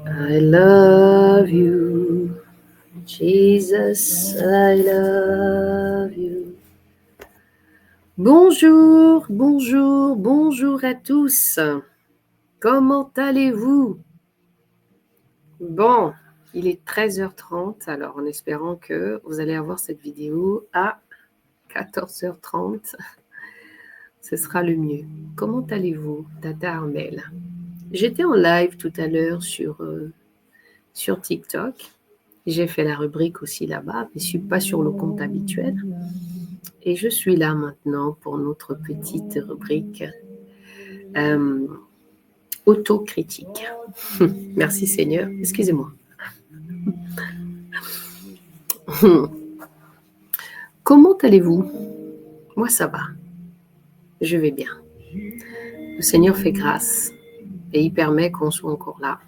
I love you, Jesus, I love you. Bonjour, bonjour, bonjour à tous. Comment allez-vous? Bon, il est 13h30, alors en espérant que vous allez avoir cette vidéo à 14h30, ce sera le mieux. Comment allez-vous, Tata Armel? J'étais en live tout à l'heure sur TikTok. J'ai fait la rubrique aussi là-bas, mais je ne suis pas sur le compte habituel. Et je suis là maintenant pour notre petite rubrique autocritique. Merci Seigneur. Excusez-moi. Comment allez-vous? Moi, ça va. Je vais bien. Le Seigneur fait grâce et il permet qu'on soit encore là.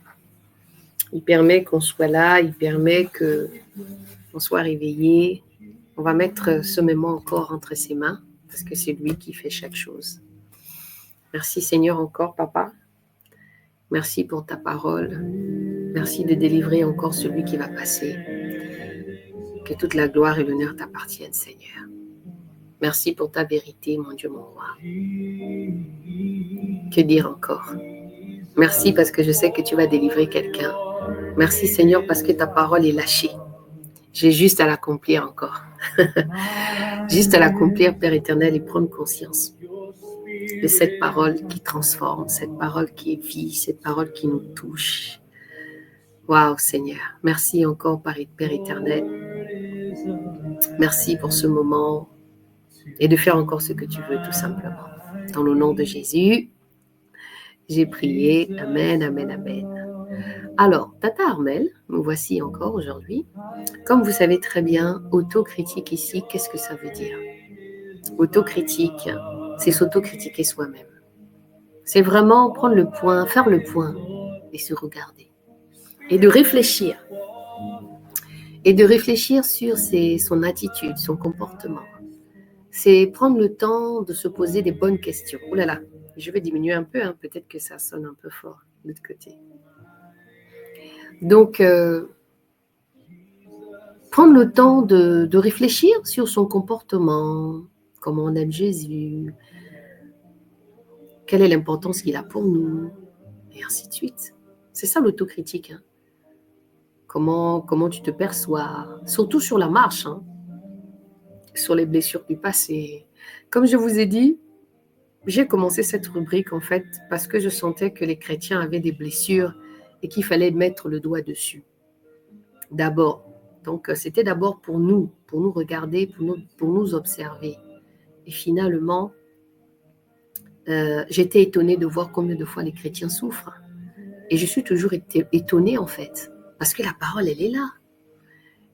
Il permet qu'on soit là, il permet qu'on soit réveillé. On va mettre ce moment encore entre ses mains parce que c'est lui qui fait chaque chose. Merci Seigneur encore, Papa. Merci pour ta parole. Merci de délivrer encore celui qui va passer. Que toute la gloire et l'honneur t'appartiennent, Seigneur. Merci pour ta vérité, mon Dieu, mon roi. Que dire encore? Merci parce que je sais que tu vas délivrer quelqu'un. Merci Seigneur parce que ta parole est lâchée. J'ai juste à l'accomplir encore. Juste à l'accomplir, Père éternel, et prendre conscience de cette parole qui transforme, cette parole qui est vie, cette parole qui nous touche. Waouh Seigneur, merci encore Père éternel. Merci pour ce moment et de faire encore ce que tu veux tout simplement. Dans le nom de Jésus, j'ai prié. Amen, amen, amen. Alors, Tata Armel, me voici encore aujourd'hui. Comme vous savez très bien, autocritique ici, qu'est-ce que ça veut dire? Autocritique, c'est s'autocritiquer soi-même. C'est vraiment prendre le point, faire le point et se regarder. Et de réfléchir. Et de réfléchir sur son attitude, son comportement. C'est prendre le temps de se poser des bonnes questions. Oh là là, je vais diminuer un peu, hein, peut-être que ça sonne un peu fort de l'autre côté. Donc, prendre le temps de réfléchir sur son comportement, comment on aime Jésus, quelle est l'importance qu'il a pour nous, et ainsi de suite. C'est ça l'autocritique. Hein. Comment tu te perçois, surtout sur la marche, hein, sur les blessures du passé. Comme je vous ai dit, j'ai commencé cette rubrique en fait parce que je sentais que les chrétiens avaient des blessures et qu'il fallait mettre le doigt dessus. D'abord. Donc c'était d'abord pour nous regarder, pour nous observer. Et finalement, j'étais étonnée de voir combien de fois les chrétiens souffrent. Et je suis toujours étonnée en fait, parce que la parole, elle est là.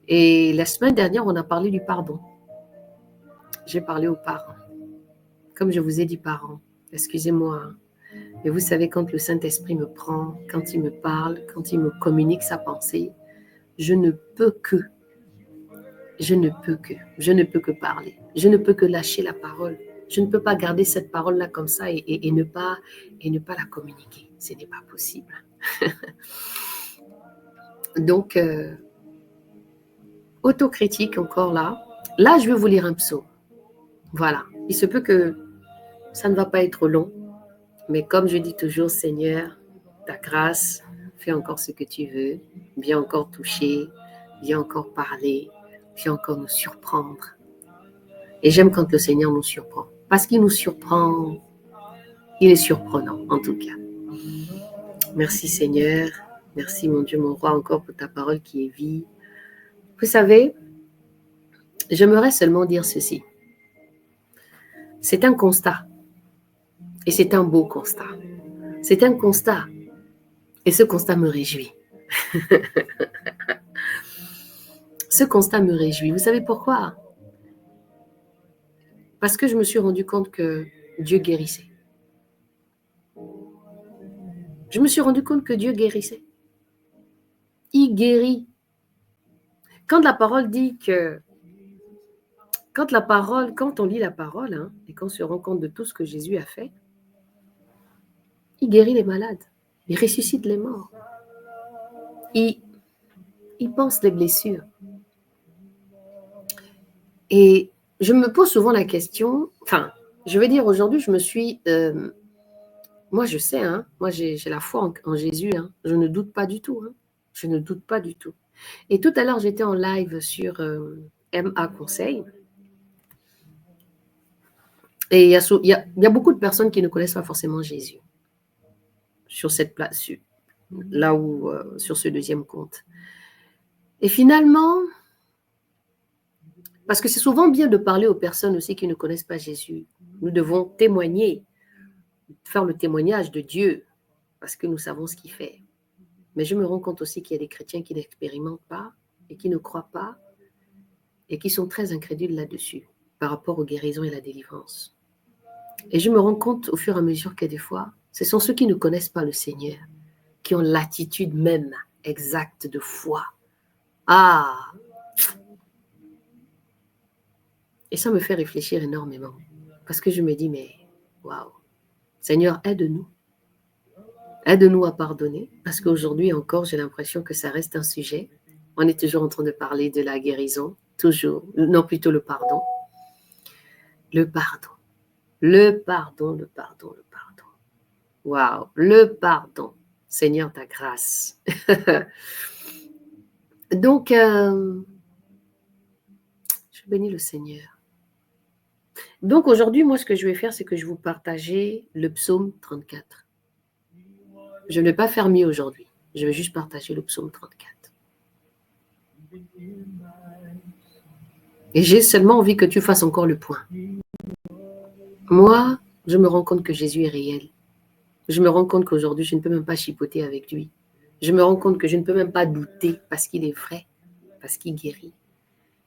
Et la semaine dernière, on a parlé du pardon. J'ai parlé aux parents. Comme je vous ai dit, parents, excusez-moi, mais vous savez, quand le Saint-Esprit me prend, quand il me parle, quand il me communique sa pensée, je ne peux que parler. Je ne peux que lâcher la parole. Je ne peux pas garder cette parole-là comme ça et ne pas la communiquer. Ce n'est pas possible. Donc, autocritique encore là. Là, je vais vous lire un psaume. Voilà. Il se peut que ça ne va pas être long, mais comme je dis toujours, Seigneur, ta grâce, fais encore ce que tu veux. Viens encore toucher, viens encore parler, viens encore nous surprendre. Et j'aime quand le Seigneur nous surprend. Parce qu'il nous surprend, il est surprenant en tout cas. Merci Seigneur, merci mon Dieu, mon roi, encore pour ta parole qui est vie. Vous savez, j'aimerais seulement dire ceci. C'est un constat. Et c'est un beau constat. C'est un constat. Et ce constat me réjouit. Ce constat me réjouit. Vous savez pourquoi? Parce que je me suis rendu compte que Dieu guérissait. Je me suis rendu compte que Dieu guérissait. Il guérit. Quand la parole dit que quand on lit la parole, hein, et qu'on se rend compte de tout ce que Jésus a fait, il guérit les malades, il ressuscite les morts. il pense les blessures. Et je me pose souvent la question, enfin, je vais dire aujourd'hui, je me suis... moi, je sais, hein, moi, j'ai la foi en Jésus. Hein, je ne doute pas du tout. Hein, je ne doute pas du tout. Et tout à l'heure, j'étais en live sur MA Conseil. Et il y a beaucoup de personnes qui ne connaissent pas forcément Jésus sur cette place, là où, sur ce deuxième compte. Et finalement, parce que c'est souvent bien de parler aux personnes aussi qui ne connaissent pas Jésus. Nous devons témoigner, faire le témoignage de Dieu, parce que nous savons ce qu'il fait. Mais je me rends compte aussi qu'il y a des chrétiens qui n'expérimentent pas et qui ne croient pas et qui sont très incrédules là-dessus par rapport aux guérisons et la délivrance. Et je me rends compte au fur et à mesure que des fois, ce sont ceux qui ne connaissent pas le Seigneur qui ont l'attitude même exacte de foi. Ah! Et ça me fait réfléchir énormément. Parce que je me dis, mais waouh! Seigneur, aide-nous. Aide-nous à pardonner. Parce qu'aujourd'hui encore, j'ai l'impression que ça reste un sujet. On est toujours en train de parler de la guérison. Toujours. Non, plutôt le pardon. Le pardon. Le pardon, le pardon, le pardon. Waouh! Le pardon. Seigneur, ta grâce. Donc, je bénis le Seigneur. Donc, aujourd'hui, moi, ce que je vais faire, c'est que je vais vous partager le psaume 34. Je ne vais pas faire mieux aujourd'hui. Je vais juste partager le psaume 34. Et j'ai seulement envie que tu fasses encore le point. Moi, je me rends compte que Jésus est réel. Je me rends compte qu'aujourd'hui, je ne peux même pas chipoter avec lui. Je me rends compte que je ne peux même pas douter parce qu'il est vrai, parce qu'il guérit.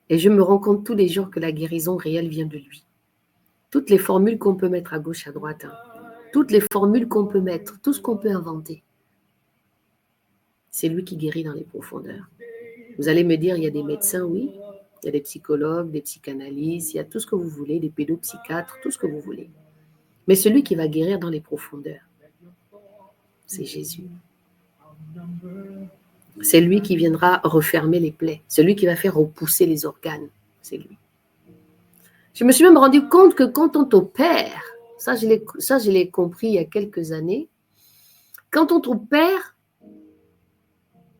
Et je me rends compte tous les jours que la guérison réelle vient de lui. Toutes les formules qu'on peut mettre à gauche, à droite, hein, toutes les formules qu'on peut mettre, tout ce qu'on peut inventer, c'est lui qui guérit dans les profondeurs. Vous allez me dire, il y a des médecins, oui, il y a des psychologues, des psychanalystes, il y a tout ce que vous voulez, des pédopsychiatres, tout ce que vous voulez. Mais celui qui va guérir dans les profondeurs, c'est Jésus. C'est lui qui viendra refermer les plaies. Celui qui va faire repousser les organes, c'est lui. Je me suis même rendu compte que quand on t'opère, ça je l'ai compris il y a quelques années, quand on t'opère,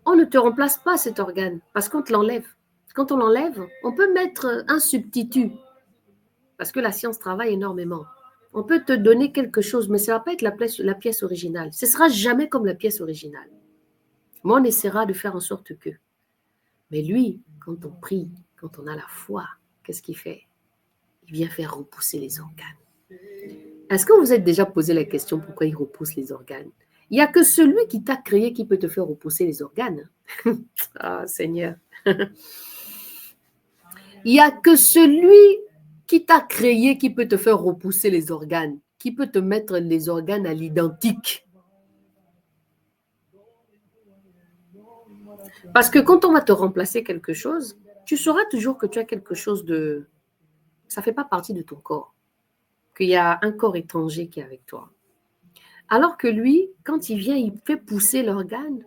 on ne te remplace pas cet organe parce qu'on te l'enlève. Quand on l'enlève, on peut mettre un substitut parce que la science travaille énormément. On peut te donner quelque chose, mais ça ne va pas être la pièce originale. Ce ne sera jamais comme la pièce originale. Mais on essaiera de faire en sorte que. Mais lui, quand on prie, quand on a la foi, qu'est-ce qu'il fait? Il vient faire repousser les organes. Est-ce que vous vous êtes déjà posé la question pourquoi il repousse les organes? Il n'y a que celui qui t'a créé qui peut te faire repousser les organes. Ah, Seigneur. Il n'y a que celui qui t'a créé qui peut te faire repousser les organes, qui peut te mettre les organes à l'identique. Parce que quand on va te remplacer quelque chose, tu sauras toujours que tu as quelque chose de... Ça ne fait pas partie de ton corps, qu'il y a un corps étranger qui est avec toi. Alors que lui, quand il vient, il fait pousser l'organe.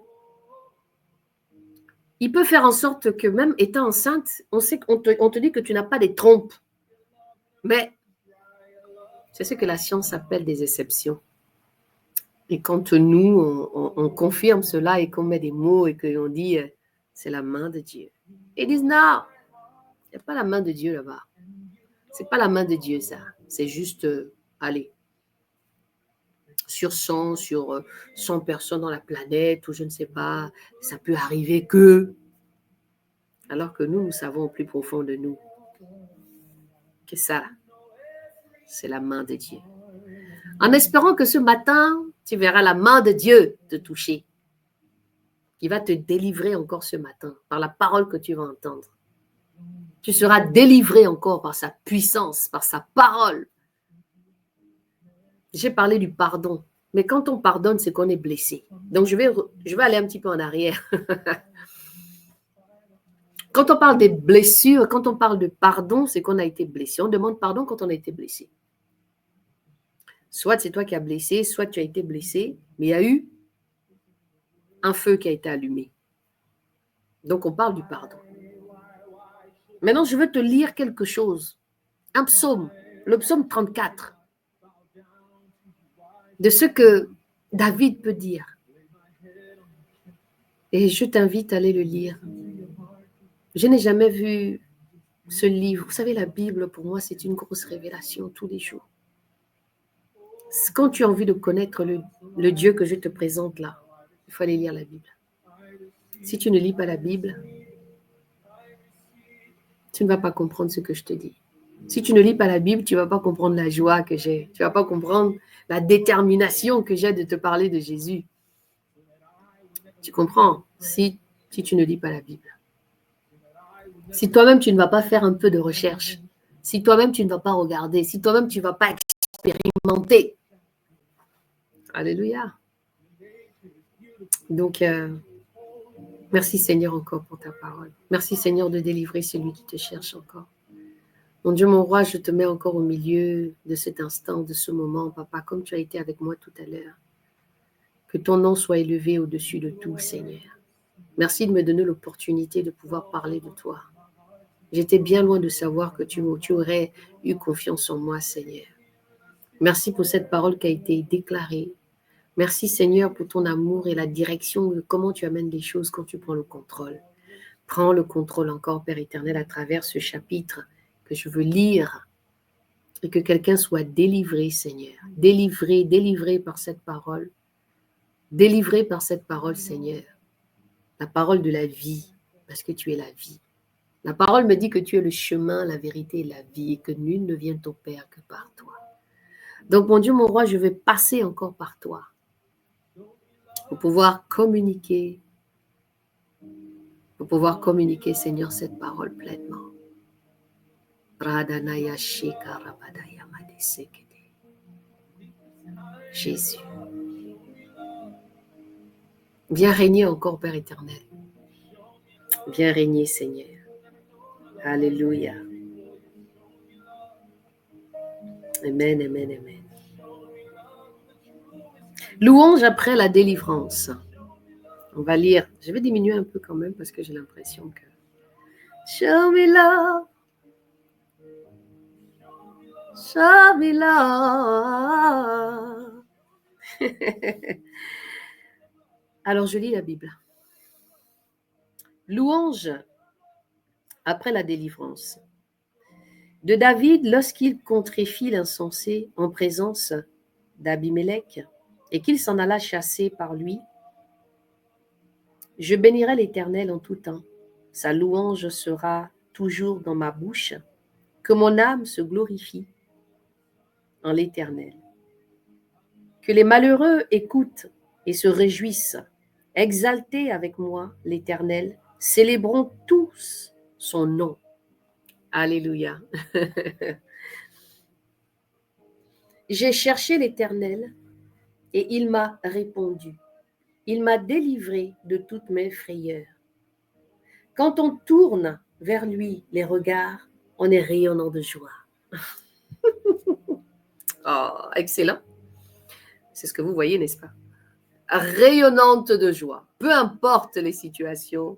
Il peut faire en sorte que même étant enceinte, on te dit que tu n'as pas des trompes. Mais c'est ce que la science appelle des exceptions. Et quand nous, on confirme cela et qu'on met des mots et qu'on dit c'est la main de Dieu. Ils disent non, il n'y a pas la main de Dieu là-bas. C'est pas la main de Dieu ça. C'est juste, allez, sur 100 personnes dans la planète ou je ne sais pas, ça peut arriver que. Alors que nous savons au plus profond de nous que ça, c'est la main de Dieu. En espérant que ce matin, tu verras la main de Dieu te toucher. Il va te délivrer encore ce matin par la parole que tu vas entendre. Tu seras délivré encore par sa puissance, par sa parole. J'ai parlé du pardon, mais quand on pardonne, c'est qu'on est blessé. Donc, je vais aller un petit peu en arrière. Quand on parle des blessures, quand on parle de pardon, c'est qu'on a été blessé. On demande pardon quand on a été blessé. Soit c'est toi qui as blessé, soit tu as été blessé, mais il y a eu un feu qui a été allumé. Donc, on parle du pardon. Maintenant, je veux te lire quelque chose. Un psaume, le psaume 34, de ce que David peut dire. Et je t'invite à aller le lire. Je n'ai jamais vu ce livre. Vous savez, la Bible, pour moi, c'est une grosse révélation tous les jours. Quand tu as envie de connaître le Dieu que je te présente là, il faut aller lire la Bible. Si tu ne lis pas la Bible, tu ne vas pas comprendre ce que je te dis. Si tu ne lis pas la Bible, tu ne vas pas comprendre la joie que j'ai. Tu ne vas pas comprendre la détermination que j'ai de te parler de Jésus. Tu comprends? Si tu ne lis pas la Bible. Si toi-même, tu ne vas pas faire un peu de recherche, si toi-même, tu ne vas pas regarder, si toi-même, tu ne vas pas expérimenter. Alléluia. Donc, merci Seigneur encore pour ta parole. Merci Seigneur de délivrer celui qui te cherche encore. Mon Dieu, mon roi, je te mets encore au milieu de cet instant, de ce moment, papa, comme tu as été avec moi tout à l'heure. Que ton nom soit élevé au-dessus de tout, Seigneur. Merci de me donner l'opportunité de pouvoir parler de toi. J'étais bien loin de savoir que tu aurais eu confiance en moi, Seigneur. Merci pour cette parole qui a été déclarée. Merci, Seigneur, pour ton amour et la direction de comment tu amènes les choses quand tu prends le contrôle. Prends le contrôle encore, Père éternel, à travers ce chapitre que je veux lire et que quelqu'un soit délivré, Seigneur. Délivré par cette parole. Délivré par cette parole, Seigneur. La parole de la vie, parce que tu es la vie. La parole me dit que tu es le chemin, la vérité et la vie et que nul ne vient au Père que par toi. Donc, mon Dieu, mon roi, je vais passer encore par toi pour pouvoir communiquer, Seigneur, cette parole pleinement. Jésus. Viens régner encore, Père éternel. Viens régner, Seigneur. Alléluia. Amen, amen, amen. Louange après la délivrance. On va lire. Je vais diminuer un peu quand même parce que j'ai l'impression que... Show me love. Show me love. Alors, je lis la Bible. Louange après la délivrance. De David, lorsqu'il contréfit l'insensé en présence d'Abimélec et qu'il s'en alla chasser par lui, je bénirai l'Éternel en tout temps. Sa louange sera toujours dans ma bouche. Que mon âme se glorifie en l'Éternel. Que les malheureux écoutent et se réjouissent. Exaltez avec moi l'Éternel. Célébrons tous son nom. Alléluia. J'ai cherché l'Éternel et il m'a répondu. Il m'a délivré de toutes mes frayeurs. Quand on tourne vers lui les regards, on est rayonnant de joie. Oh, excellent. C'est ce que vous voyez, n'est-ce pas? Rayonnante de joie. Peu importe les situations.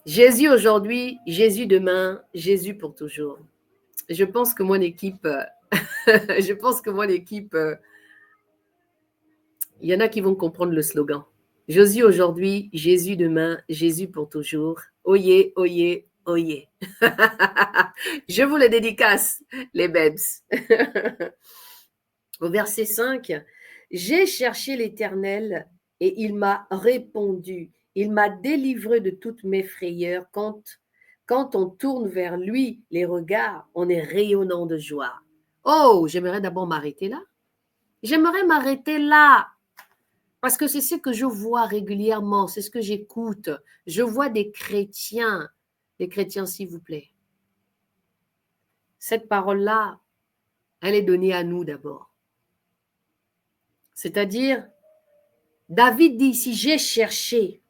Jésus aujourd'hui, Jésus demain, Jésus pour toujours. Je pense que mon équipe, il y en a qui vont comprendre le slogan. Jésus aujourd'hui, Jésus demain, Jésus pour toujours. Oyez, oyez, oyez. Je vous le dédicace, les babes. Au verset 5, j'ai cherché l'Éternel et il m'a répondu. Il m'a délivré de toutes mes frayeurs. Quand on tourne vers lui les regards, on est rayonnant de joie. Oh, j'aimerais d'abord m'arrêter là. J'aimerais m'arrêter là. Parce que c'est ce que je vois régulièrement, c'est ce que j'écoute. Je vois des chrétiens, s'il vous plaît. Cette parole-là, elle est donnée à nous d'abord. C'est-à-dire, David dit ici, j'ai cherché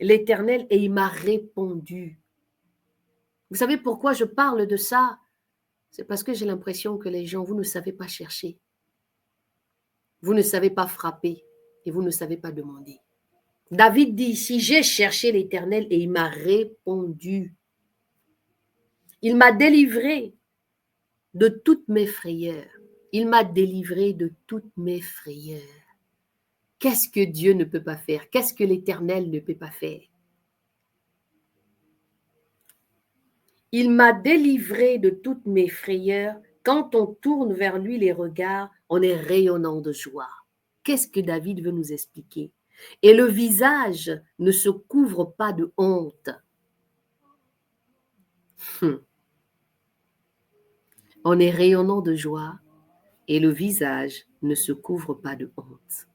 l'Éternel et il m'a répondu. Vous savez pourquoi je parle de ça? C'est parce que j'ai l'impression que les gens, vous ne savez pas chercher. Vous ne savez pas frapper et vous ne savez pas demander. David dit ici, j'ai cherché l'Éternel et il m'a répondu. Il m'a délivré de toutes mes frayeurs. Il m'a délivré de toutes mes frayeurs. Qu'est-ce que Dieu ne peut pas faire? Qu'est-ce que l'Éternel ne peut pas faire? Il m'a délivré de toutes mes frayeurs. Quand on tourne vers lui les regards, on est rayonnant de joie. Qu'est-ce que David veut nous expliquer? Et le visage ne se couvre pas de honte. On est rayonnant de joie et le visage ne se couvre pas de honte.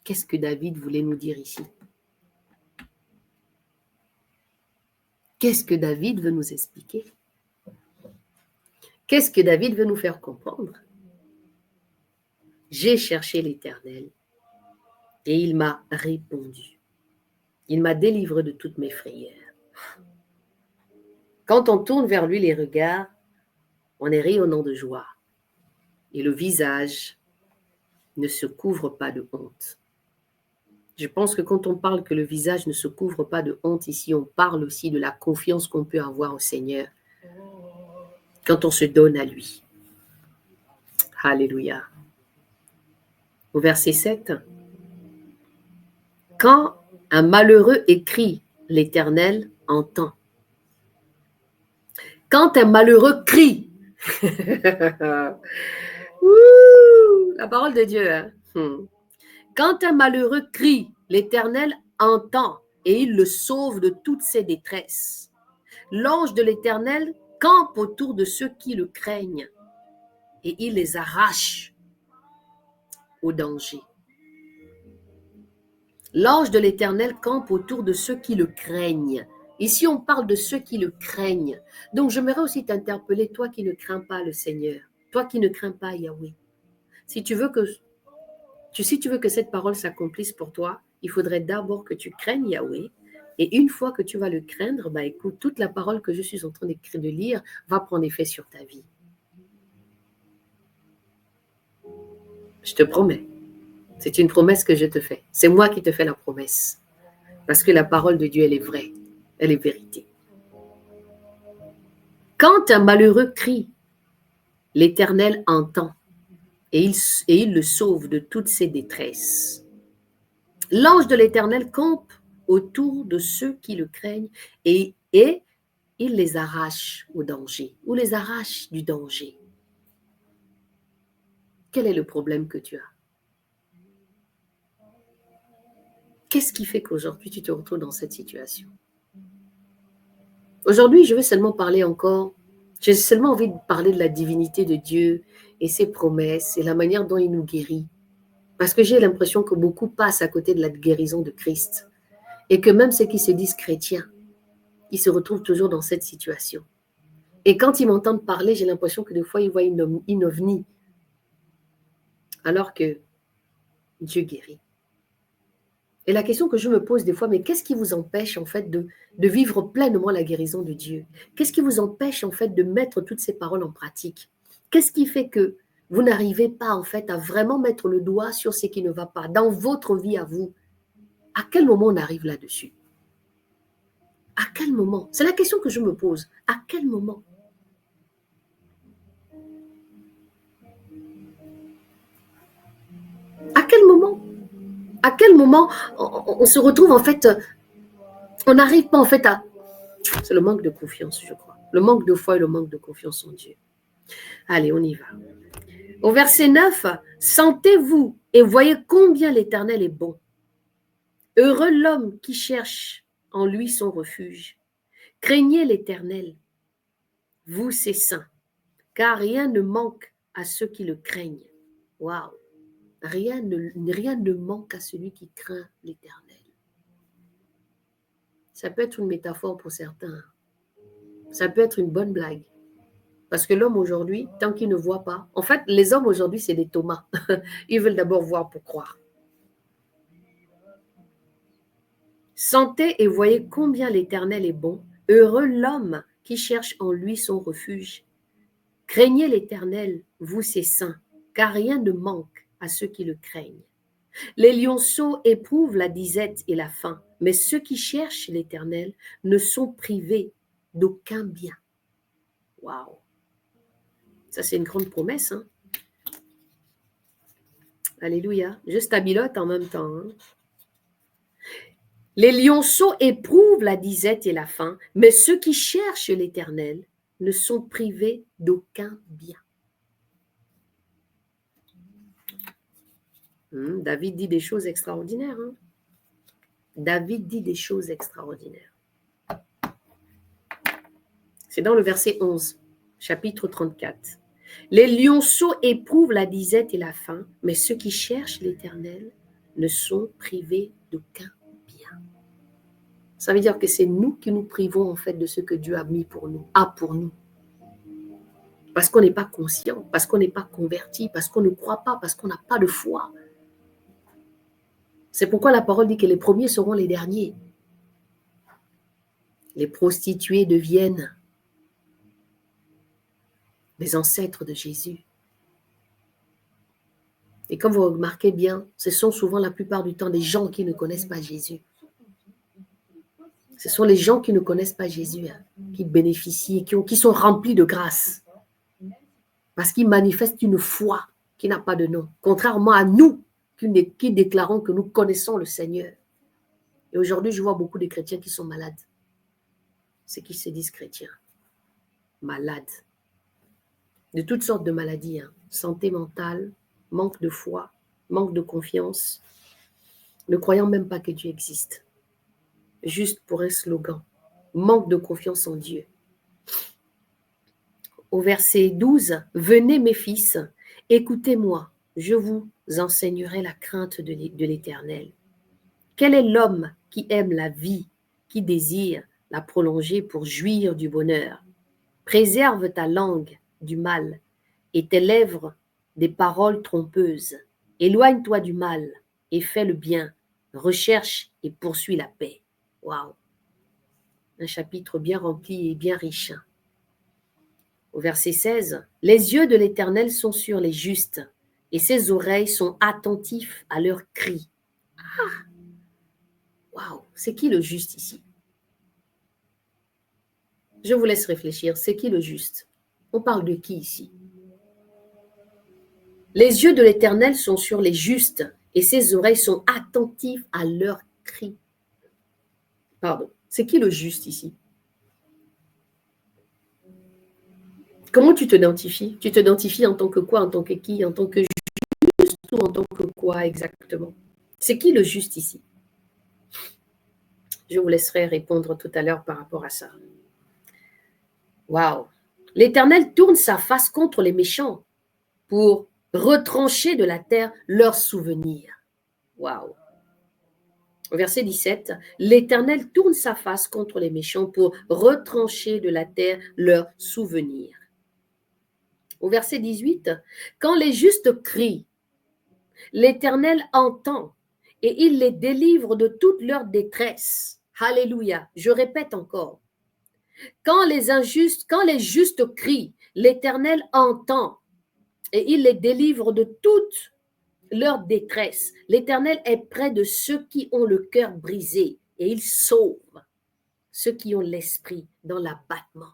Qu'est-ce que David voulait nous dire ici? Qu'est-ce que David veut nous expliquer? Qu'est-ce que David veut nous faire comprendre? J'ai cherché l'Éternel et il m'a répondu. Il m'a délivré de toutes mes frayeurs. Quand on tourne vers lui les regards, on est rayonnant de joie et le visage ne se couvre pas de honte. Je pense que quand on parle que le visage ne se couvre pas de honte, ici on parle aussi de la confiance qu'on peut avoir au Seigneur quand on se donne à lui. Alléluia. Au verset 7, quand un malheureux écrit, l'Éternel entend. Quand un malheureux crie, la parole de Dieu, hein? Quand un malheureux crie, l'Éternel entend et il le sauve de toutes ses détresses. L'ange de l'Éternel campe autour de ceux qui le craignent et il les arrache au danger. L'ange de l'Éternel campe autour de ceux qui le craignent. Ici, on parle de ceux qui le craignent. Donc, j'aimerais aussi t'interpeller, toi qui ne crains pas le Seigneur, toi qui ne crains pas Yahweh. Si tu veux que cette parole s'accomplisse pour toi, il faudrait d'abord que tu craignes Yahweh. Et une fois que tu vas le craindre, écoute, toute la parole que je suis en train de lire va prendre effet sur ta vie. Je te promets. C'est une promesse que je te fais. C'est moi qui te fais la promesse. Parce que la parole de Dieu, elle est vraie. Elle est vérité. Quand un malheureux crie, l'Éternel entend et il le sauve de toutes ses détresses. L'ange de l'Éternel campe autour de ceux qui le craignent et il les arrache au danger ou les arrache du danger. Quel est le problème que tu as? Qu'est-ce qui fait qu'aujourd'hui tu te retrouves dans cette situation? Aujourd'hui, je veux seulement parler encore, j'ai seulement envie de parler de la divinité de Dieu et ses promesses et la manière dont il nous guérit. Parce que j'ai l'impression que beaucoup passent à côté de la guérison de Christ et que même ceux qui se disent chrétiens, ils se retrouvent toujours dans cette situation. Et quand ils m'entendent parler, j'ai l'impression que des fois, ils voient une ovni alors que Dieu guérit. Et la question que je me pose des fois, mais qu'est-ce qui vous empêche en fait de vivre pleinement la guérison de Dieu? Qu'est-ce qui vous empêche en fait de mettre toutes ces paroles en pratique? Qu'est-ce qui fait que vous n'arrivez pas en fait à vraiment mettre le doigt sur ce qui ne va pas dans votre vie à vous? À quel moment on arrive là-dessus? À quel moment? C'est la question que je me pose. À quel moment? À quel moment? À quel moment on se retrouve en fait, on n'arrive pas en fait à... C'est le manque de confiance, je crois. Le manque de foi et le manque de confiance en Dieu. Allez, on y va. Au verset 9, « Sentez-vous et voyez combien l'Éternel est bon. Heureux l'homme qui cherche en lui son refuge. Craignez l'Éternel, vous ses saints, car rien ne manque à ceux qui le craignent. » Waouh! Rien ne manque à celui qui craint l'Éternel. Ça peut être une métaphore pour certains. Ça peut être une bonne blague. Parce que l'homme aujourd'hui, tant qu'il ne voit pas, en fait, les hommes aujourd'hui, c'est des Thomas. Ils veulent d'abord voir pour croire. Sentez et voyez combien l'Éternel est bon. Heureux l'homme qui cherche en lui son refuge. Craignez l'Éternel, vous ses saints, car rien ne manque à ceux qui le craignent. Les lionceaux éprouvent la disette et la faim, mais ceux qui cherchent l'Éternel ne sont privés d'aucun bien. Waouh! Ça, c'est une grande promesse. Hein? Alléluia. Je stabilote en même temps. Hein? Les lionceaux éprouvent la disette et la faim, mais ceux qui cherchent l'Éternel ne sont privés d'aucun bien. David dit des choses extraordinaires. Hein? David dit des choses extraordinaires. C'est dans le verset 11, chapitre 34. Les lionceaux éprouvent la disette et la faim, mais ceux qui cherchent l'Éternel ne sont privés d'aucun bien. Ça veut dire que c'est nous qui nous privons en fait de ce que Dieu a mis pour nous, pour nous. Parce qu'on n'est pas conscient, parce qu'on n'est pas converti, parce qu'on ne croit pas, parce qu'on n'a pas de foi. C'est pourquoi la parole dit que les premiers seront les derniers. Les prostituées deviennent les ancêtres de Jésus. Et comme vous remarquez bien, ce sont souvent la plupart du temps des gens qui ne connaissent pas Jésus. Ce sont les gens qui ne connaissent pas Jésus, hein, qui bénéficient, qui sont remplis de grâce. Parce qu'ils manifestent une foi qui n'a pas de nom. Contrairement à nous, qui déclarons que nous connaissons le Seigneur. Et aujourd'hui, je vois beaucoup de chrétiens qui sont malades. C'est qui se disent chrétiens. Malades. De toutes sortes de maladies. Hein. Santé mentale, manque de foi, manque de confiance, ne croyant même pas que Dieu existe. Juste pour un slogan. Manque de confiance en Dieu. Au verset 12, « Venez mes fils, écoutez-moi, je vous enseignerai la crainte de l'Éternel. Quel est l'homme qui aime la vie, qui désire la prolonger pour jouir du bonheur? Préserve ta langue du mal et tes lèvres des paroles trompeuses. Éloigne-toi du mal et fais le bien. Recherche et poursuis la paix. » Waouh! Un chapitre bien rempli et bien riche. Au verset 16, « Les yeux de l'Éternel sont sur les justes et ses oreilles sont attentifs à leurs cris. » Ah! Waouh! C'est qui le juste ici? Je vous laisse réfléchir. C'est qui le juste? On parle de qui ici? Les yeux de l'Éternel sont sur les justes et ses oreilles sont attentives à leurs cris. Pardon. C'est qui le juste ici? Comment tu t'identifies? Tu t'identifies en tant que quoi? En tant que qui? En tant que juste ou en tant que quoi exactement? C'est qui le juste ici? Je vous laisserai répondre tout à l'heure par rapport à ça. Waouh! L'Éternel tourne sa face contre les méchants pour retrancher de la terre leurs souvenirs. Waouh! Au verset 17, l'Éternel tourne sa face contre les méchants pour retrancher de la terre leurs souvenirs. Au verset 18, quand les justes crient, l'Éternel entend et il les délivre de toute leur détresse. Alléluia. Je répète encore. Quand les justes crient, l'Éternel entend et il les délivre de toute leur détresse. L'Éternel est près de ceux qui ont le cœur brisé et il sauve ceux qui ont l'esprit dans l'abattement.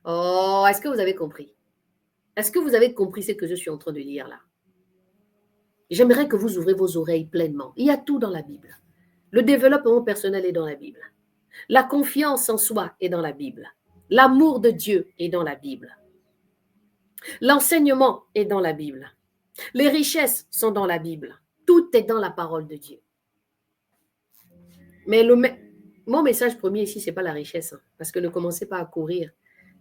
Oh, est-ce que vous avez compris? Est-ce que vous avez compris ce que je suis en train de lire là? J'aimerais que vous ouvrez vos oreilles pleinement. Il y a tout dans la Bible. Le développement personnel est dans la Bible. La confiance en soi est dans la Bible. L'amour de Dieu est dans la Bible. L'enseignement est dans la Bible. Les richesses sont dans la Bible. Tout est dans la parole de Dieu. Mais mon message premier ici, ce n'est pas la richesse. Hein, parce que ne commencez pas à courir.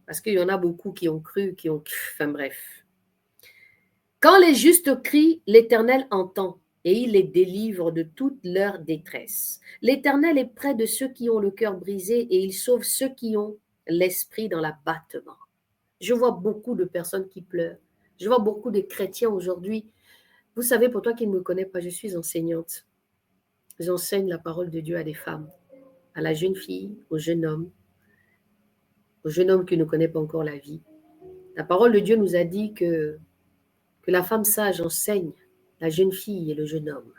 Parce qu'il y en a beaucoup qui ont cru, Enfin bref. Quand les justes crient, l'Éternel entend et il les délivre de toute leur détresse. L'Éternel est près de ceux qui ont le cœur brisé et il sauve ceux qui ont l'esprit dans l'abattement. Je vois beaucoup de personnes qui pleurent. Je vois beaucoup de chrétiens aujourd'hui. Vous savez, pour toi qui ne me connais pas, je suis enseignante. J'enseigne la parole de Dieu à des femmes, à la jeune fille, au jeune homme qui ne connaît pas encore la vie. La parole de Dieu nous a dit que la femme sage enseigne la jeune fille et le jeune homme.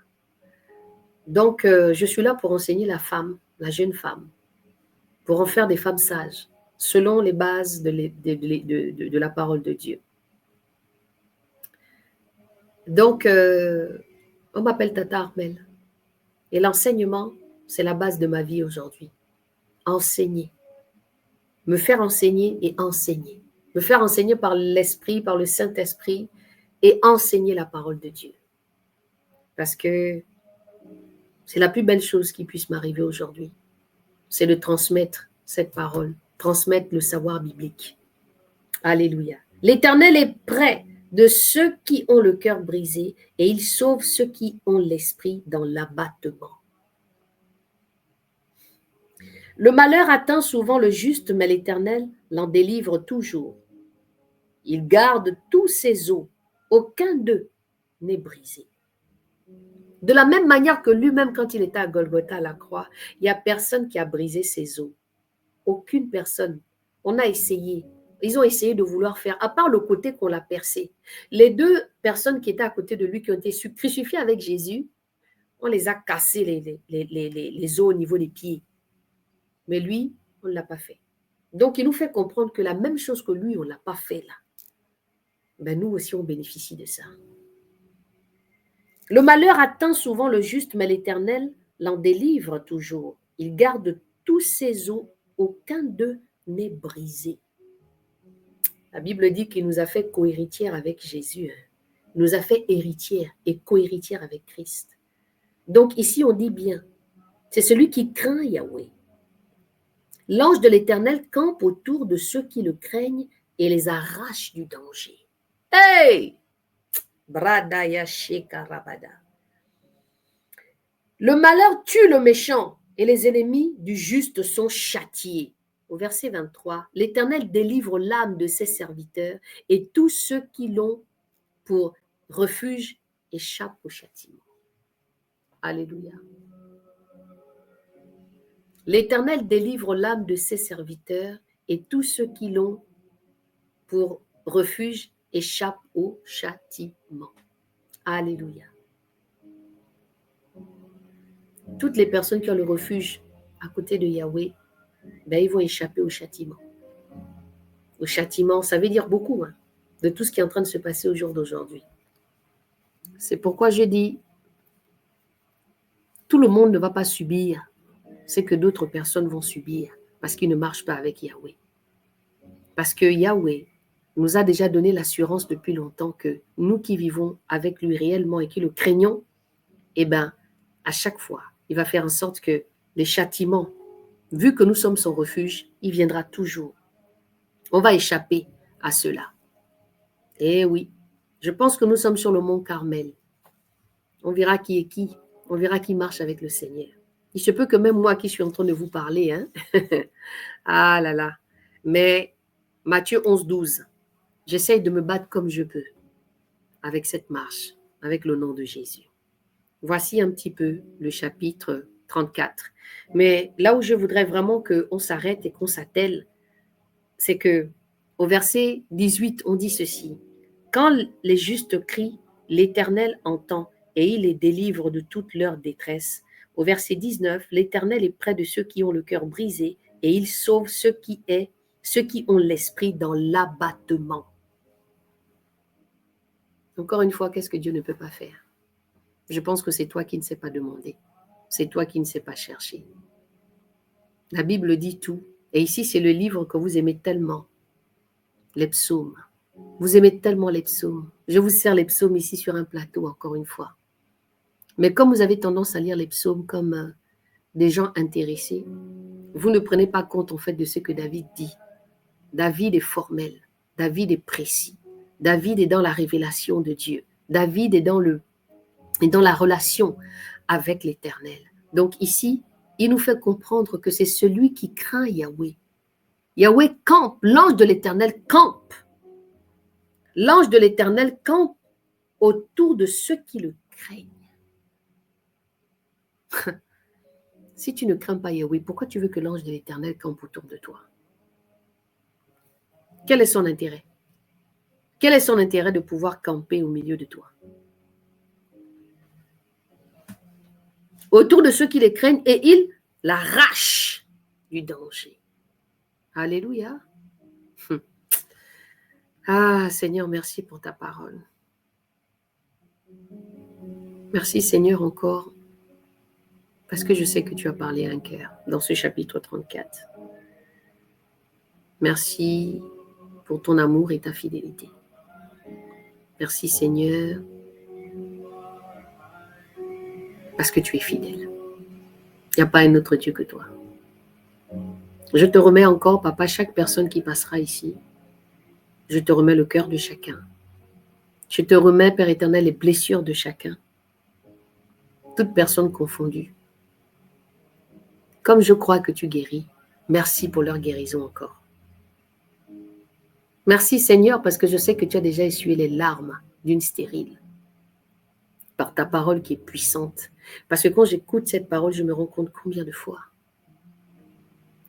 Donc, je suis là pour enseigner la femme, la jeune femme, pour en faire des femmes sages, selon les bases de la parole de Dieu. Donc, on m'appelle Tata Armel. Et l'enseignement, c'est la base de ma vie aujourd'hui. Enseigner. Me faire enseigner et enseigner. Me faire enseigner par l'Esprit, par le Saint-Esprit et enseigner la parole de Dieu. Parce que c'est la plus belle chose qui puisse m'arriver aujourd'hui. C'est de transmettre cette parole, transmettre le savoir biblique. Alléluia. L'Éternel est près de ceux qui ont le cœur brisé et il sauve ceux qui ont l'esprit dans l'abattement. Le malheur atteint souvent le juste, mais l'Éternel l'en délivre toujours. Il garde tous ses os, aucun d'eux n'est brisé. De la même manière que lui-même, quand il était à Golgotha à la croix, il n'y a personne qui a brisé ses os. Aucune personne. On a essayé. Ils ont essayé de vouloir faire, à part le côté qu'on l'a percé. Les deux personnes qui étaient à côté de lui, qui ont été crucifiées avec Jésus, on les a cassés les os au niveau des pieds. Mais lui, on ne l'a pas fait. Donc, il nous fait comprendre que la même chose que lui, on ne l'a pas fait là. Ben, nous aussi, on bénéficie de ça. Le malheur atteint souvent le juste, mais l'Éternel l'en délivre toujours. Il garde tous ses os, aucun d'eux n'est brisé. La Bible dit qu'il nous a fait co-héritières avec Jésus. Il nous a fait héritières et co-héritières avec Christ. Donc ici, on dit bien, c'est celui qui craint Yahweh. L'ange de l'Éternel campe autour de ceux qui le craignent et les arrache du danger. Hey! Bradaya shekarabada. Le malheur tue le méchant et les ennemis du juste sont châtiés. Au verset 23, l'Éternel délivre l'âme de ses serviteurs et tous ceux qui l'ont pour refuge échappent au châtiment. Alléluia. L'Éternel délivre l'âme de ses serviteurs et tous ceux qui l'ont pour refuge échappent au châtiment. Alléluia. Toutes les personnes qui ont le refuge à côté de Yahweh, ben, ils vont échapper au châtiment. Au châtiment, ça veut dire beaucoup de tout ce qui est en train de se passer au jour d'aujourd'hui. C'est pourquoi je dis, tout le monde ne va pas subir ce que d'autres personnes vont subir parce qu'ils ne marchent pas avec Yahweh. Parce que Yahweh nous a déjà donné l'assurance depuis longtemps que nous qui vivons avec lui réellement et qui le craignons, eh bien, à chaque fois, il va faire en sorte que les châtiments, vu que nous sommes son refuge, il viendra toujours. On va échapper à cela. Eh oui, je pense que nous sommes sur le mont Carmel. On verra qui est qui. On verra qui marche avec le Seigneur. Il se peut que même moi qui suis en train de vous parler, ah là là. Mais Matthieu 11, 12, j'essaye de me battre comme je peux avec cette marche, avec le nom de Jésus. Voici un petit peu le chapitre 34. Mais là où je voudrais vraiment qu'on s'arrête et qu'on s'attelle, c'est que au verset 18, on dit ceci. Quand les justes crient, l'Éternel entend et il les délivre de toute leur détresse. Au verset 19, l'Éternel est près de ceux qui ont le cœur brisé et il sauve ceux qui ont l'esprit dans l'abattement. Encore une fois, qu'est-ce que Dieu ne peut pas faire? Je pense que c'est toi qui ne sais pas demander. C'est toi qui ne sais pas chercher. La Bible dit tout. Et ici, c'est le livre que vous aimez tellement. Les psaumes. Vous aimez tellement les psaumes. Je vous sers les psaumes ici sur un plateau, encore une fois. Mais comme vous avez tendance à lire les psaumes comme des gens intéressés, vous ne prenez pas compte en fait de ce que David dit. David est formel. David est précis. David est dans la révélation de Dieu. David est dans la relation avec l'Éternel. Donc ici, il nous fait comprendre que c'est celui qui craint Yahweh. Yahweh campe, l'ange de l'Éternel campe. L'ange de l'Éternel campe autour de ceux qui le craignent. Si tu ne crains pas Yahweh, pourquoi tu veux que l'ange de l'Éternel campe autour de toi? Quel est son intérêt? Quel est son intérêt de pouvoir camper au milieu de toi? autour de ceux qui les craignent et il l'arrache du danger. Alléluia. Ah, Seigneur, merci pour ta parole. Merci, Seigneur, encore, parce que je sais que tu as parlé à un cœur dans ce chapitre 34. Merci pour ton amour et ta fidélité. Merci, Seigneur, parce que tu es fidèle. Il n'y a pas un autre Dieu que toi. Je te remets encore, Papa, chaque personne qui passera ici. Je te remets le cœur de chacun. Je te remets, Père éternel, les blessures de chacun. Toute personne confondue. Comme je crois que tu guéris, merci pour leur guérison encore. Merci, Seigneur, parce que je sais que tu as déjà essuyé les larmes d'une stérile. Par ta parole qui est puissante. Parce que quand j'écoute cette parole, je me rends compte combien de fois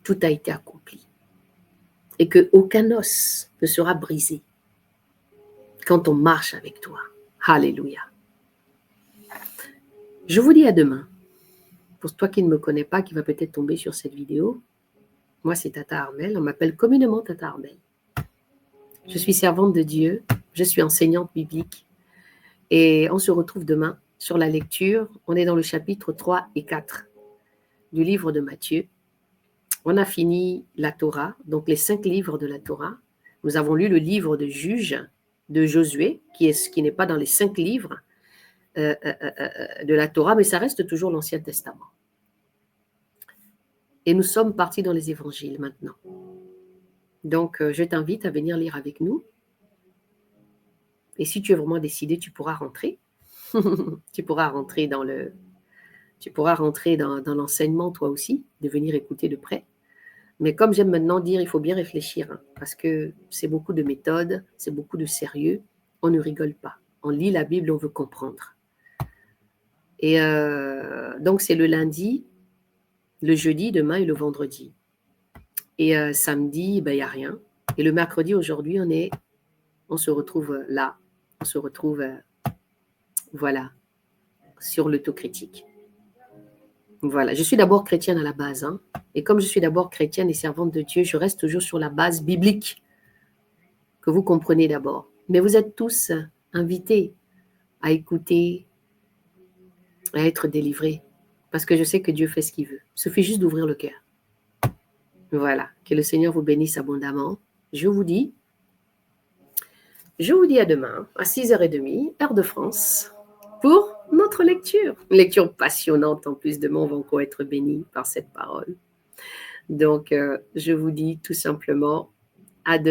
tout a été accompli. Et qu'aucun os ne sera brisé quand on marche avec toi. Alléluia. Je vous dis à demain. Pour toi qui ne me connais pas, qui va peut-être tomber sur cette vidéo, moi c'est Tata Armelle, on m'appelle communément Tata Armelle. Je suis servante de Dieu, je suis enseignante biblique et on se retrouve demain sur la lecture. On est dans le chapitre 3 et 4 du livre de Matthieu. On a fini la Torah, donc les 5 livres de la Torah. Nous avons lu le livre de Juges de Josué, qui n'est pas dans les 5 livres de la Torah, mais ça reste toujours l'Ancien Testament. Et nous sommes partis dans les évangiles maintenant. Donc, je t'invite à venir lire avec nous. Et si tu es vraiment décidé, tu pourras rentrer. Tu pourras rentrer dans l'enseignement toi aussi, de venir écouter de près. Mais comme j'aime maintenant dire, il faut bien réfléchir, hein, parce que c'est beaucoup de méthodes, c'est beaucoup de sérieux. On ne rigole pas. On lit la Bible, on veut comprendre. Et donc, c'est le lundi, le jeudi, demain et le vendredi. Et samedi, il n'y a rien. Et le mercredi, aujourd'hui, on se retrouve là. On se retrouve, voilà, sur l'autocritique. Voilà, je suis d'abord chrétienne à la base. Hein, et comme je suis d'abord chrétienne et servante de Dieu, je reste toujours sur la base biblique que vous comprenez d'abord. Mais vous êtes tous invités à écouter, à être délivrés. Parce que je sais que Dieu fait ce qu'il veut. Il suffit juste d'ouvrir le cœur. Voilà, que le Seigneur vous bénisse abondamment. Je vous dis à demain à 6h30, heure de France, pour notre lecture. Une lecture passionnante en plus. Demain, on va encore être bénis par cette parole. Donc, je vous dis tout simplement